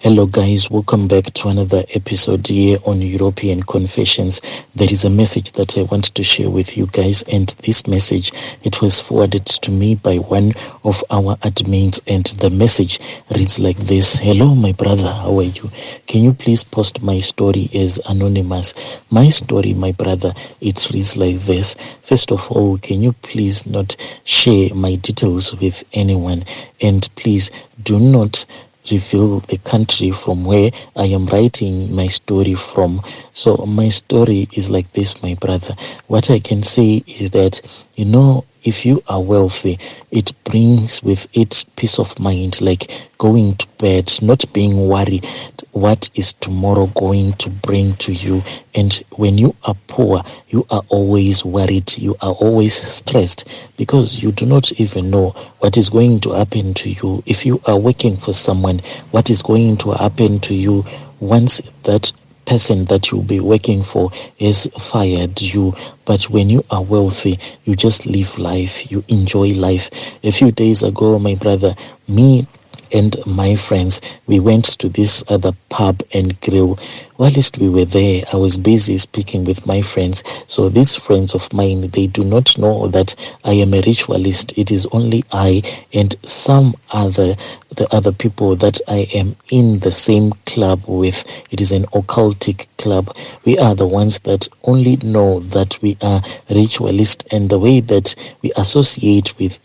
Hello guys, welcome back to another episode here on European Confessions. There is a message that I want to share with you guys, and this message, it was forwarded to me by one of our admins, and the message reads like this. Hello my brother, how are you? Can you please post my story as anonymous? My story, my brother, it reads like this. First of all, can you please not share my details with anyone, and please do not reveal the country from where I am writing my story from. So my story is like this, my brother. What I can say is that, if you are wealthy, it brings with it peace of mind, like going to bed, not being worried what is tomorrow going to bring to you. And when you are poor, you are always worried, you are always stressed, because you do not even know what is going to happen to you. If you are working for someone, what is going to happen to you once that person that you'll be working for has fired you? But when you are wealthy, you just live life, you enjoy life. A few days ago, my brother, me and my friends, we went to this other pub and grill. Whilst we were there, I was busy speaking with my friends. So these friends of mine, they do not know that I am a ritualist. It is only I and the other people that I am in the same club with. It is an occultic club. We are the ones that only know that we are ritualist, and the way that we associate with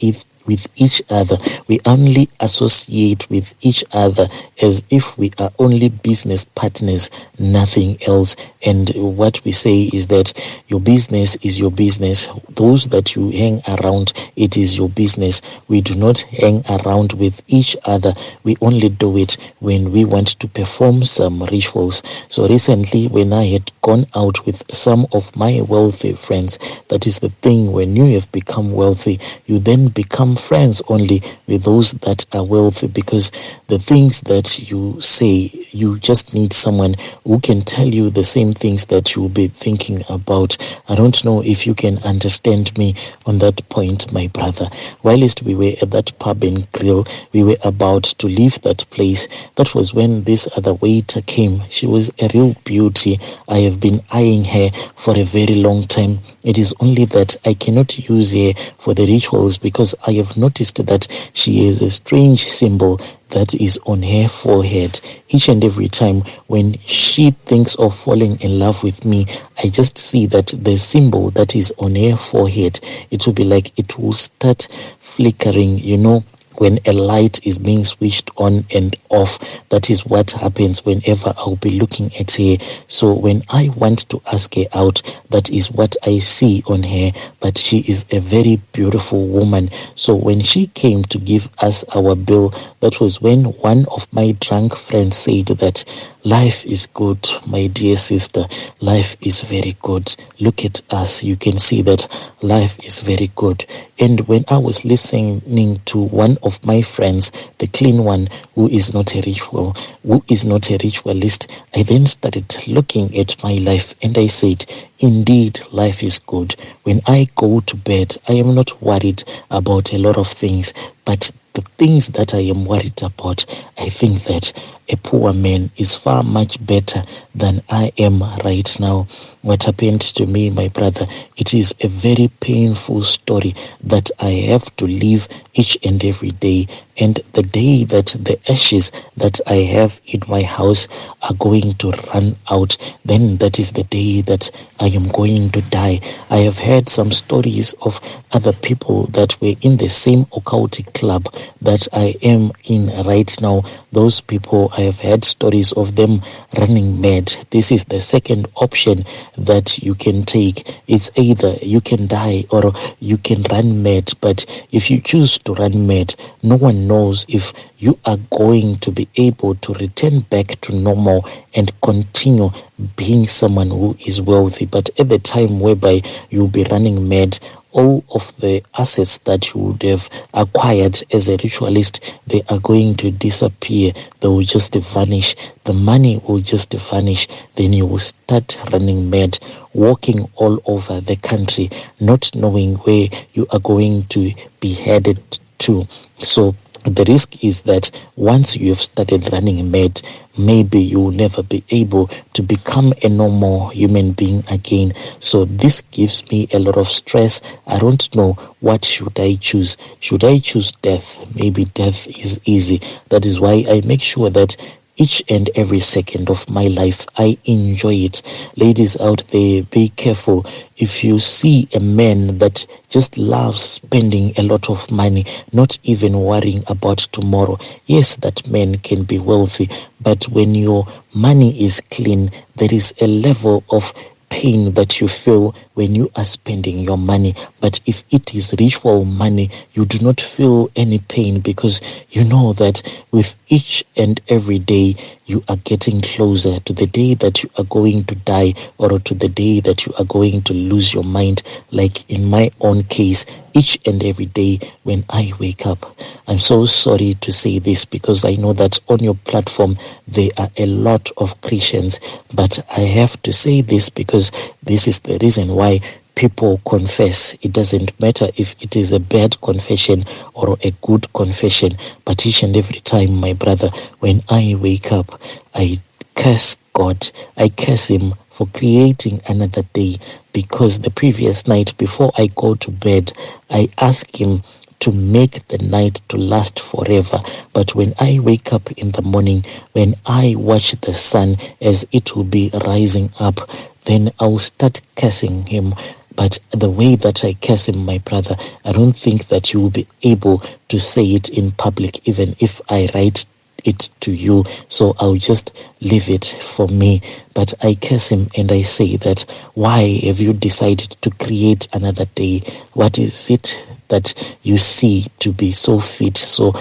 each other, we only associate with each other as if we are only business partners, nothing else. And what we say is that your business is your business. Those that you hang around, it is your business. We do not hang around with each other. We only do it when we want to perform some rituals. So recently, when I had gone out with some of my wealthy friends, that is the thing, when you have become wealthy, you then become friends only with those that are wealthy, because the things that you say, you just need someone who can tell you the same things that you'll be thinking about. I don't know if you can understand me on that point, my brother. Whilst we were at that pub and grill, we were about to leave that place. That was when this other waiter came. She was a real beauty. I have been eyeing her for a very long time. It is only that I cannot use her for the rituals, because I have noticed that she has a strange symbol that is on her forehead. Each and every time when she thinks of falling in love with me, I just see that the symbol that is on her forehead, it will be like it will start flickering, when a light is being switched on and off. That is what happens whenever I'll be looking at her. So when I want to ask her out, that is what I see on her. But she is a very beautiful woman. So when she came to give us our bill, that was when one of my drunk friends said that life is good, my dear sister. Life is very good. Look at us. You can see that life is very good. And when I was listening to one of my friends, the clean one, who is not a ritualist, I then started looking at my life and I said, indeed, life is good. When I go to bed, I am not worried about a lot of things, but the things that I am worried about, I think that a poor man is far much better than I am right now. What happened to me, my brother, it is a very painful story that I have to live each and every day. And the day that the ashes that I have in my house are going to run out, then that is the day that I am going to die. I have heard some stories of other people that were in the same occultic club that I am in right now. Those people, I have heard stories of them running mad. This is the second option that you can take. It's either you can die or you can run mad. But if you choose to run mad, no one knows if you are going to be able to return back to normal and continue being someone who is wealthy. But at the time whereby you'll be running mad, all of the assets that you would have acquired as a ritualist, they are going to disappear. They will just vanish. The money will just vanish. Then you will start running mad, walking all over the country, not knowing where you are going to be headed to. So The risk is that once you have started running mad, maybe you will never be able to become a normal human being again. So this gives me a lot of stress. I don't know, what should I choose. Should I choose death? Maybe death is easy. That is why I make sure that each and every second of my life I enjoy it. Ladies out there, be careful. If you see a man that just loves spending a lot of money, not even worrying about tomorrow, yes, that man can be wealthy, but when your money is clean, there is a level of pain that you feel when you are spending your money. But if it is ritual money, you do not feel any pain, because you know that with each and every day you are getting closer to the day that you are going to die, or to the day that you are going to lose your mind. Like in my own case, each and every day when I wake up, I'm so sorry to say this, because I know that on your platform there are a lot of Christians, but I have to say this because this is the reason why people confess. It doesn't matter if it is a bad confession or a good confession, but each and every time, my brother, when I wake up, I curse God. I curse him for creating another day, because the previous night before I go to bed, I ask him to make the night to last forever. But when I wake up in the morning, when I watch the sun as it will be rising up, then I'll start cursing him. But the way that I curse him, my brother, I don't think that you will be able to say it in public, even if I write it to you. So I'll just leave it for me. But I curse him and I say that, why have you decided to create another day? What is it that you see to be so fit? So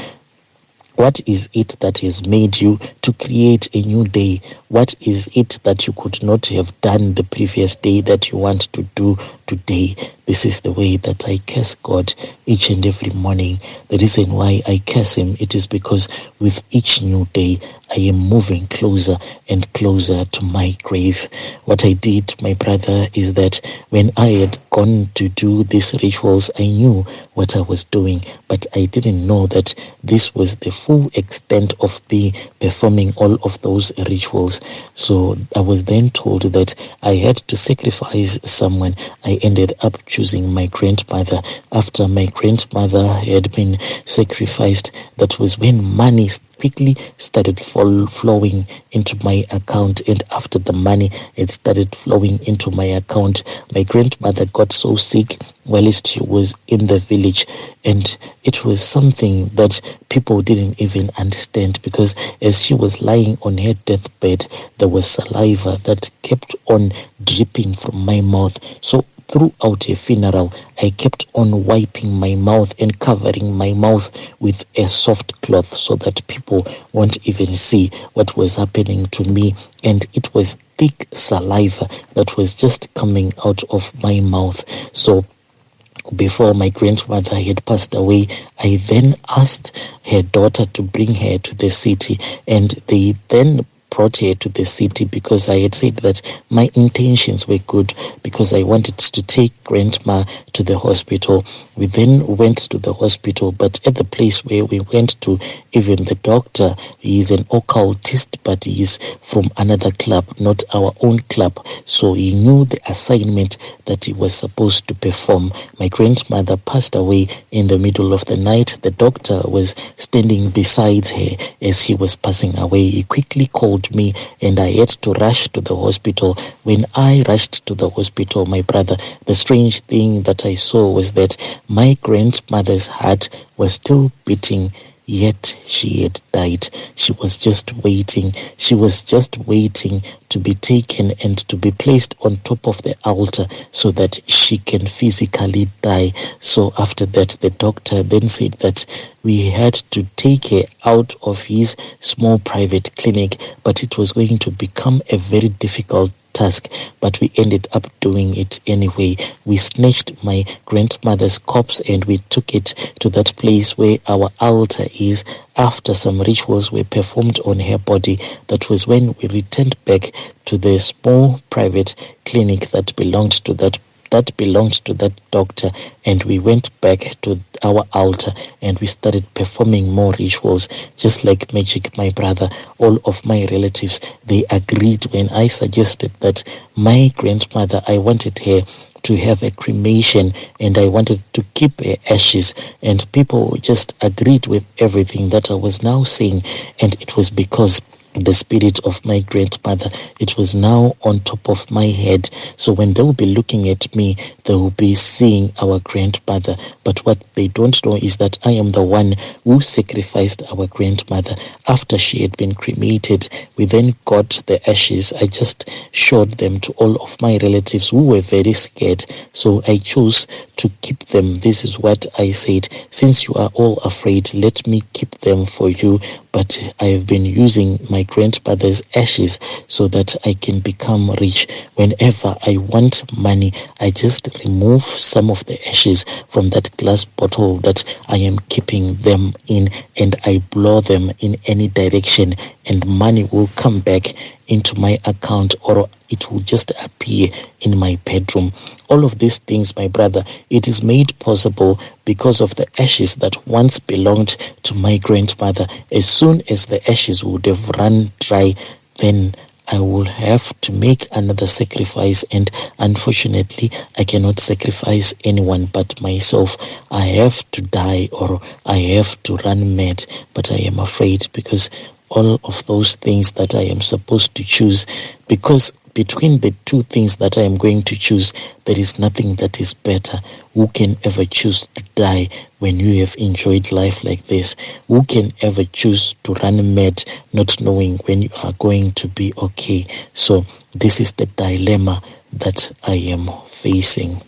what is it that has made you to create a new day? What is it that you could not have done the previous day that you want to do today? This is the way that I curse God each and every morning. The reason why I curse him, it is because with each new day, I am moving closer and closer to my grave. What I did, my brother, is that when I had gone to do these rituals, I knew what I was doing, but I didn't know that this was the full extent of me performing all of those rituals. So I was then told that I had to sacrifice someone. I ended up choosing my grandmother. After my grandmother had been sacrificed, that was when money quickly started flowing into my account. And after the money had started flowing into my account, my grandmother got so sick whilst she was in the village, and it was something that people didn't even understand, because as she was lying on her deathbed, there was saliva that kept on dripping from my mouth. So throughout her funeral, I kept on wiping my mouth and covering my mouth with a soft cloth so that people won't even see what was happening to me. And it was thick saliva that was just coming out of my mouth. So before my grandmother had passed away, I then asked her daughter to bring her to the city, and they then brought her to the city because I had said that my intentions were good, because I wanted to take grandma to the hospital. We then went to the hospital, but at the place where we went to, even the doctor, he is an occultist, but he is from another club, not our own club. So he knew the assignment that he was supposed to perform. My grandmother passed away in the middle of the night. The doctor was standing beside her as he was passing away. He quickly called me and I had to rush to the hospital. When I rushed to the hospital, my brother, the strange thing that I saw was that my grandmother's heart was still beating, yet she had died. She was just waiting. She was just waiting to be taken and to be placed on top of the altar so that she can physically die. So after that, the doctor then said that we had to take her out of his small private clinic, but it was going to become a very difficult task, but we ended up doing it anyway. We snatched my grandmother's corpse and we took it to that place where our altar is. After some rituals were performed on her body, that was when we returned back to the small private clinic that belonged to that that belonged to that doctor, and we went back to our altar and we started performing more rituals just like magic, my brother. All of my relatives, they agreed when I suggested that my grandmother, I wanted her to have a cremation and I wanted to keep her ashes, and people just agreed with everything that I was now saying. And it was because the spirit of my grandmother, it was now on top of my head. So when they will be looking at me, they will be seeing our grandmother. But what they don't know is that I am the one who sacrificed our grandmother. After she had been cremated, we then got the ashes. I just showed them to all of my relatives who were very scared. So I chose to keep them. This is what I said: since you are all afraid, let me keep them for you. But I have been using my grandmother's ashes so that I can become rich. Whenever I want money, I just remove some of the ashes from that glass bottle that I am keeping them in, and I blow them in any direction, and money will come back into my account, or it will just appear in my bedroom. All of these things, my brother, it is made possible because of the ashes that once belonged to my grandmother. As soon as the ashes would have run dry, then I will have to make another sacrifice, and unfortunately I cannot sacrifice anyone but myself. I have to die or I have to run mad, but I am afraid because all of those things that I am supposed to choose, because between the two things that I am going to choose, there is nothing that is better. Who can ever choose to die when you have enjoyed life like this? Who can ever choose to run mad not knowing when you are going to be okay? So this is the dilemma that I am facing.